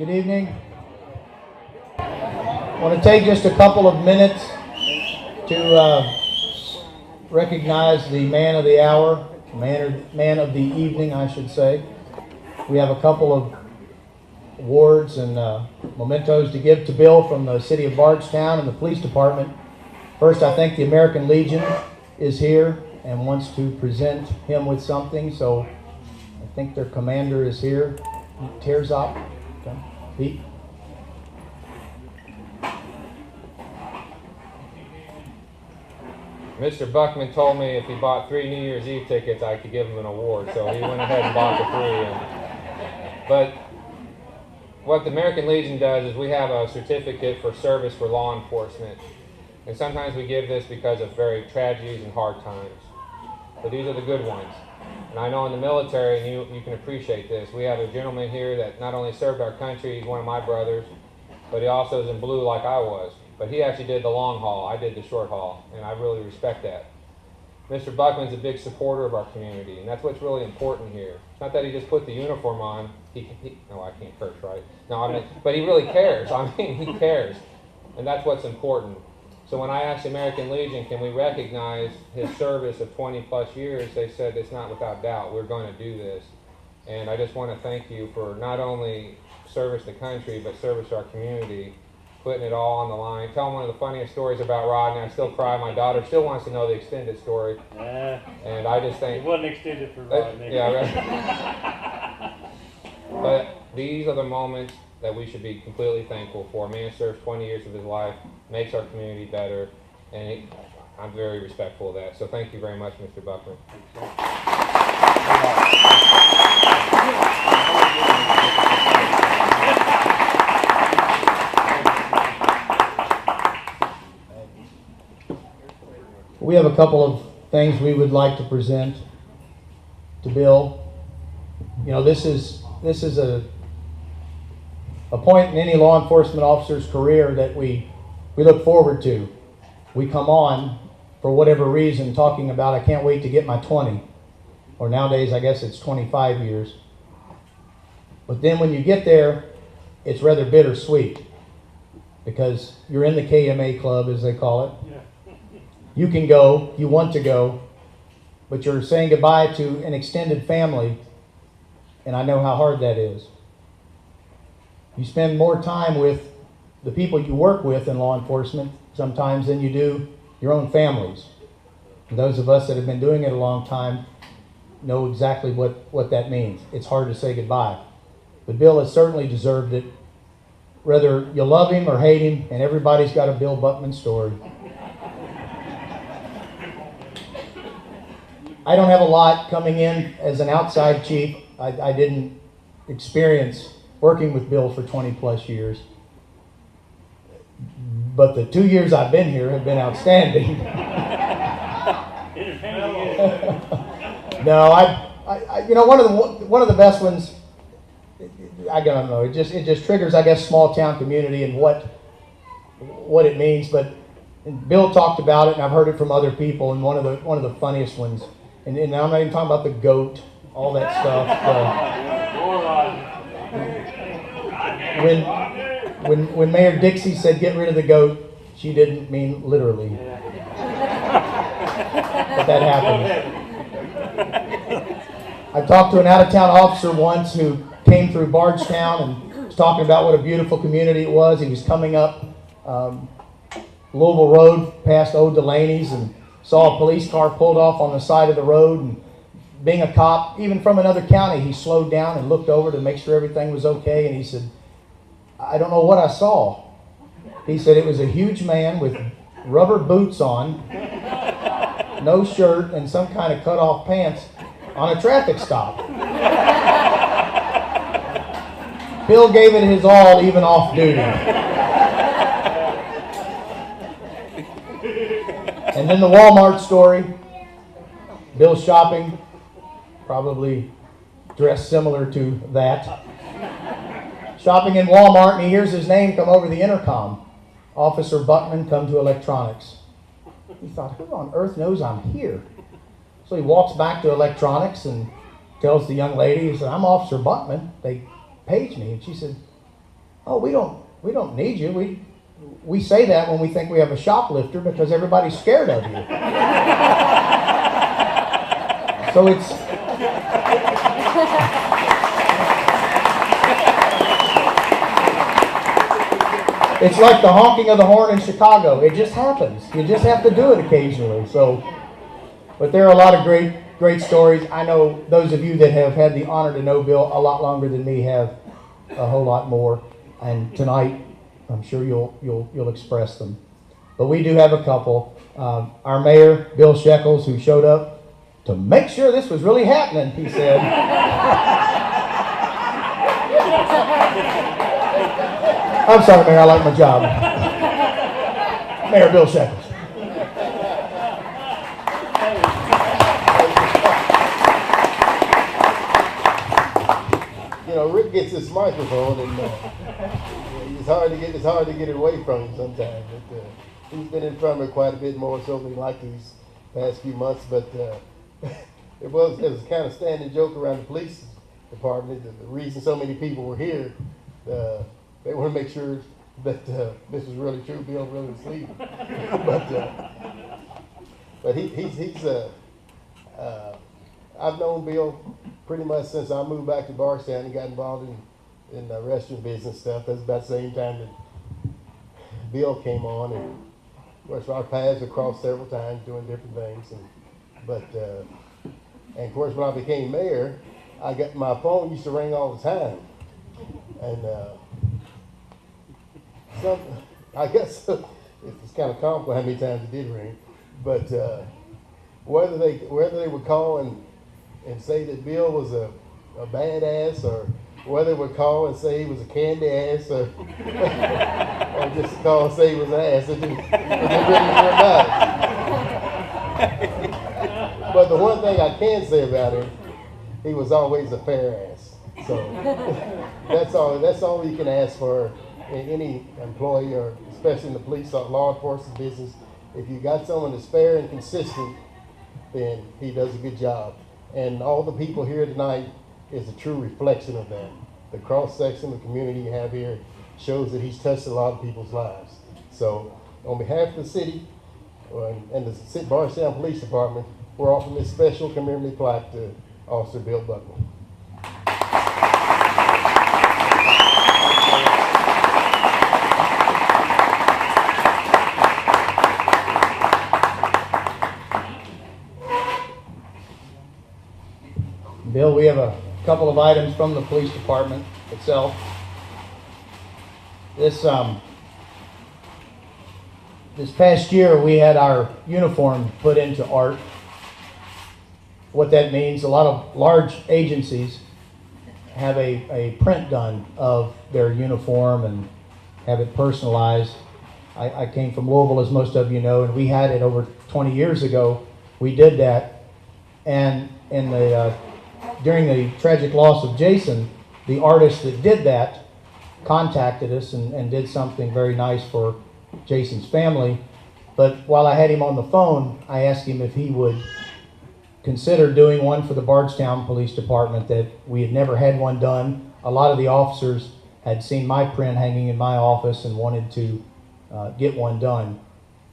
Good evening. I want to take just a couple of minutes to recognize the man of the hour, man of the evening, I should say. We have a couple of awards and mementos to give to Bill from the city of Bardstown and the police department. First, I think the American Legion is here and wants to present him with something, so I think their commander is here. Tears up. Okay. Pete. Mr. Buckman told me if he bought 3 New Year's Eve tickets, I could give him an award, so he went ahead and bought the 3. But what the American Legion does is we have a certificate for service for law enforcement. And sometimes we give this because of very tragedies and hard times. But these are the good ones. And I know in the military, and you can appreciate this, we have a gentleman here that not only served our country, he's one of my brothers, but he also is in blue like I was. But he actually did the long haul, I did the short haul, and I really respect that. Mr. Buckman's a big supporter of our community, and that's what's really important here. It's not that he just put the uniform on, no, I can't curse, right? No, I mean, but he really cares, he cares, and that's what's important. So when I asked the American Legion, can we recognize his service of 20 plus years, they said it's not without doubt, we're going to do this. And I just want to thank you for not only service to the country, but service to our community, putting it all on the line. Tell them one of the funniest stories about Rodney. I still cry. My daughter still wants to know the extended story. And I just think... It wasn't extended for Rodney. Yeah, right. But these are the moments that we should be completely thankful for. A man serves 20 years of his life, makes our community better, and I'm very respectful of that. So thank you very much, Mr. Buckman. We have a couple of things we would like to present to Bill. You know, this is a point in any law enforcement officer's career that we look forward to. We come on, for whatever reason, talking about, I can't wait to get my 20. Or nowadays, I guess it's 25 years. But then when you get there, it's rather bittersweet. Because you're in the KMA club, as they call it. You can go, you want to go, but you're saying goodbye to an extended family, and I know how hard that is. You spend more time with the people you work with in law enforcement sometimes than you do your own families. And those of us that have been doing it a long time know exactly what that means. It's hard to say goodbye. But Bill has certainly deserved it. Whether you love him or hate him, and everybody's got a Bill Buckman story. I don't have a lot coming in as an outside chief. I didn't experience working with Bill for 20 plus years. But the 2 years I've been here have been outstanding. No, I you know, one of the best ones, I don't know, it just triggers, I guess, small town community and what it means. But Bill talked about it, and I've heard it from other people, and one of the funniest ones. And I'm not even talking about the goat, all that stuff. When Mayor Dixie said get rid of the goat, she didn't mean literally. But that happened. I talked to an out-of-town officer once who came through Bardstown and was talking about what a beautiful community it was. He was coming up Louisville Road past Old Delaney's and saw a police car pulled off on the side of the road, and being a cop, even from another county, he slowed down and looked over to make sure everything was okay, and he said, I don't know what I saw. He said it was a huge man with rubber boots on, no shirt, and some kind of cut-off pants on a traffic stop. Bill gave it his all, even off duty. And then the Walmart story. Bill's shopping, probably dressed similar to that. Shopping in Walmart, and he hears his name come over the intercom. Officer Buckman, come to electronics. He thought, who on earth knows I'm here? So he walks back to electronics and tells the young lady, he said, I'm Officer Buckman. They paged me. And she said, Oh, we don't need you. We say that when we think we have a shoplifter because everybody's scared of you. So it's like the honking of the horn in Chicago. It just happens. You just have to do it occasionally. So, but there are a lot of great stories. I know those of you that have had the honor to know Bill a lot longer than me have a whole lot more. And tonight, I'm sure you'll express them. But we do have a couple. Our mayor, Bill Shekels, who showed up to make sure this was really happening, he said. I'm sorry, Mayor, I like my job. Mayor Bill Shekels. You know, Rick gets this microphone, and it's hard to get it away from him sometimes. But, he's been in front of it quite a bit more so than like these past few months. But it was kind of standing joke around the police department. The reason so many people were here, they want to make sure that this was really true. Bill really was sleeping, but he's I've known Bill pretty much since I moved back to Bardstown and got involved in the restaurant business stuff. That's about the same time that Bill came on, and of course our paths have crossed several times doing different things. And of course when I became mayor, my phone used to ring all the time, and I guess it's kind of comical how many times it did ring, but whether they would call and say that Bill was a badass, or whether they would call and say he was a candy ass, or just call and say he was an ass, it didn't really matter. But the one thing I can say about him, he was always a fair ass. So that's all you can ask for in any employee, or especially in the police or law enforcement business. If you got someone that's fair and consistent, then he does a good job. And all the people here tonight is a true reflection of that. The cross-section, the community you have here shows that he's touched a lot of people's lives. So on behalf of the city and the Bardstown Police Department, we're offering this special commemorative plaque to Officer Bill Buckman. Bill, we have a couple of items from the police department itself. This past year, we had our uniform put into art. What that means, a lot of large agencies have a print done of their uniform and have it personalized. I came from Louisville, as most of you know, and we had it over 20 years ago. We did that, and during the tragic loss of Jason, the artist that did that contacted us and did something very nice for Jason's family. But while I had him on the phone, I asked him if he would consider doing one for the Bardstown Police Department, that we had never had one done. A lot of the officers had seen my print hanging in my office and wanted to get one done.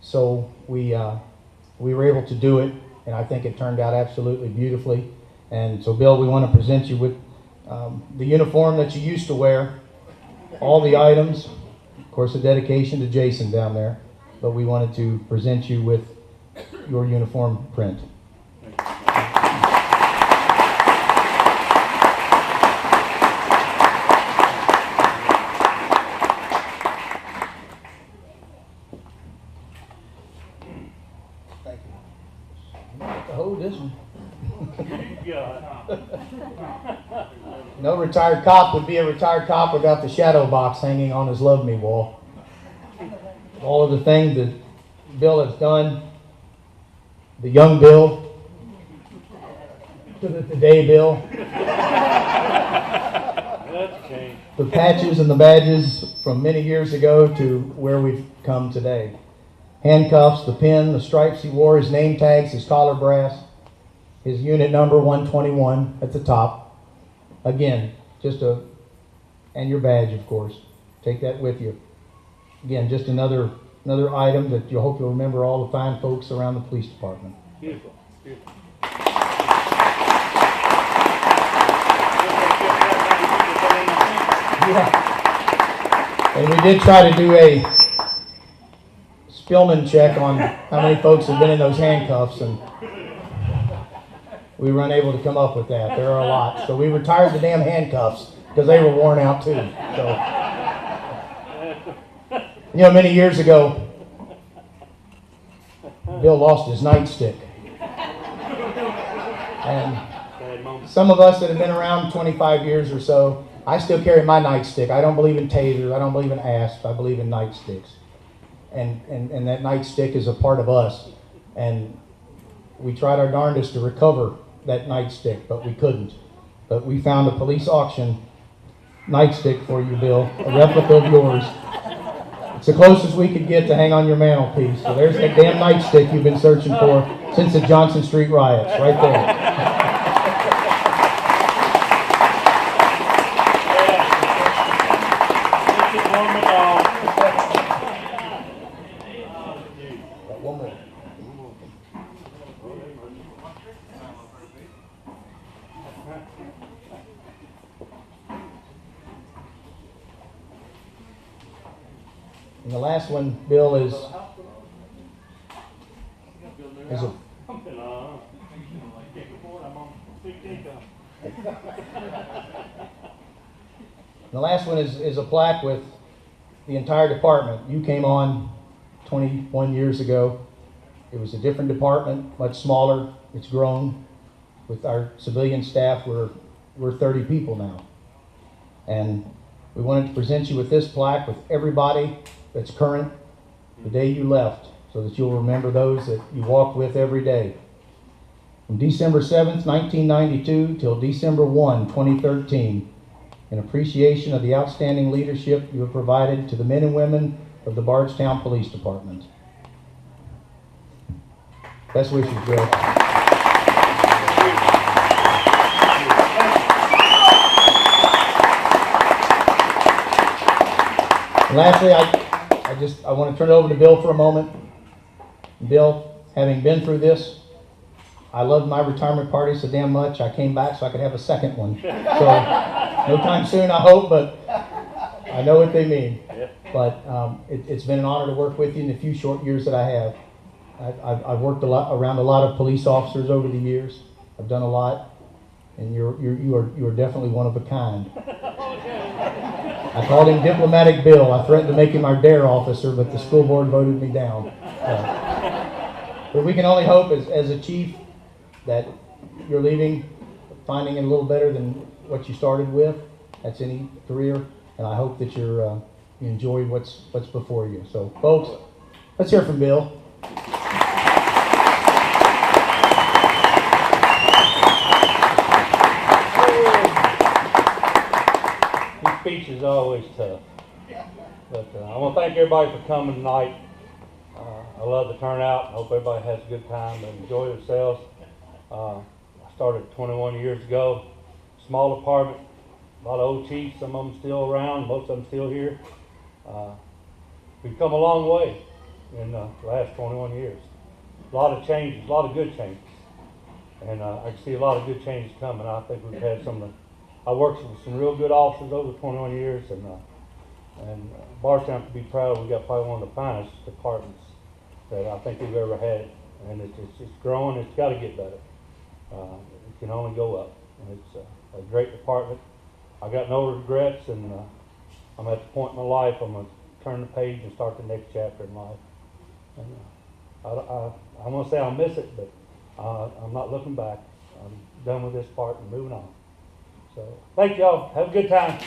So we were able to do it, and I think it turned out absolutely beautifully. And so, Bill, we want to present you with the uniform that you used to wear, all the items, of course, a dedication to Jason down there, but we wanted to present you with your uniform print. Thank you. I have to hold this one. No retired cop would be a retired cop without the shadow box hanging on his Love Me wall. All of the things that Bill has done, the young Bill to the today Bill, the patches and the badges from many years ago to where we've come today. Handcuffs, the pin, the stripes he wore, his name tags, his collar brass, his unit number 121 at the top. Again, and your badge, of course, take that with you. Again, just another item that you hope you'll remember all the fine folks around the police department. Beautiful. Beautiful. Yeah. And we did try to do a Spillman check on how many folks have been in those handcuffs, and we were unable to come up with that. There are a lot. So we retired the damn handcuffs because they were worn out too. So, you know, many years ago, Bill lost his nightstick. And some of us that have been around 25 years or so, I still carry my nightstick. I don't believe in tasers. I don't believe in asps. I believe in nightsticks. And that nightstick is a part of us. And we tried our darndest to recover that nightstick, but we couldn't. But we found a police auction nightstick for you, Bill, a replica of yours. It's the closest we could get to hang on your mantelpiece. So there's that damn nightstick you've been searching for since the Johnson Street riots, right there. One more. And the last one, Bill, is a the last one is a plaque with the entire department. You came on 21 years ago. It was a different department, much smaller. It's grown. With our civilian staff, we're 30 people now. And we wanted to present you with this plaque with everybody that's current the day you left, so that you'll remember those that you walk with every day. From December 7th, 1992 till December 1, 2013, in appreciation of the outstanding leadership you have provided to the men and women of the Bardstown Police Department. Best wishes, Bill. And lastly, I want to turn it over to Bill for a moment. Bill, having been through this, I loved my retirement party so damn much, I came back so I could have a second one. So, no time soon, I hope, but I know what they mean. But it's been an honor to work with you in the few short years that I have. I've worked around a lot of police officers over the years. I've done a lot, and you are definitely one of a kind. I called him Diplomatic Bill. I threatened to make him our DARE officer, but the school board voted me down. But we can only hope as a chief that you're leaving, finding it a little better than what you started with. That's any career, and I hope that you enjoy what's before you. So, folks, let's hear from Bill. Speech is always tough, but I want to thank everybody for coming tonight. I love the turnout. I hope everybody has a good time and enjoy themselves. I started 21 years ago, small department, a lot of old chiefs, some of them still around, most of them still here. We've come a long way in the last 21 years. A lot of changes, a lot of good changes, and I can see a lot of good changes coming. I think we've had some of the I worked with some real good officers over 21 years, and Bardstown can be proud. We got probably one of the finest departments that I think we've ever had, and it's growing. It's got to get better. It can only go up, and it's a great department. I got no regrets, and I'm at the point in my life I'm going to turn the page and start the next chapter in life. And I'm going to say I'll miss it, but I'm not looking back. I'm done with this part and moving on. So, thank y'all. Have a good time.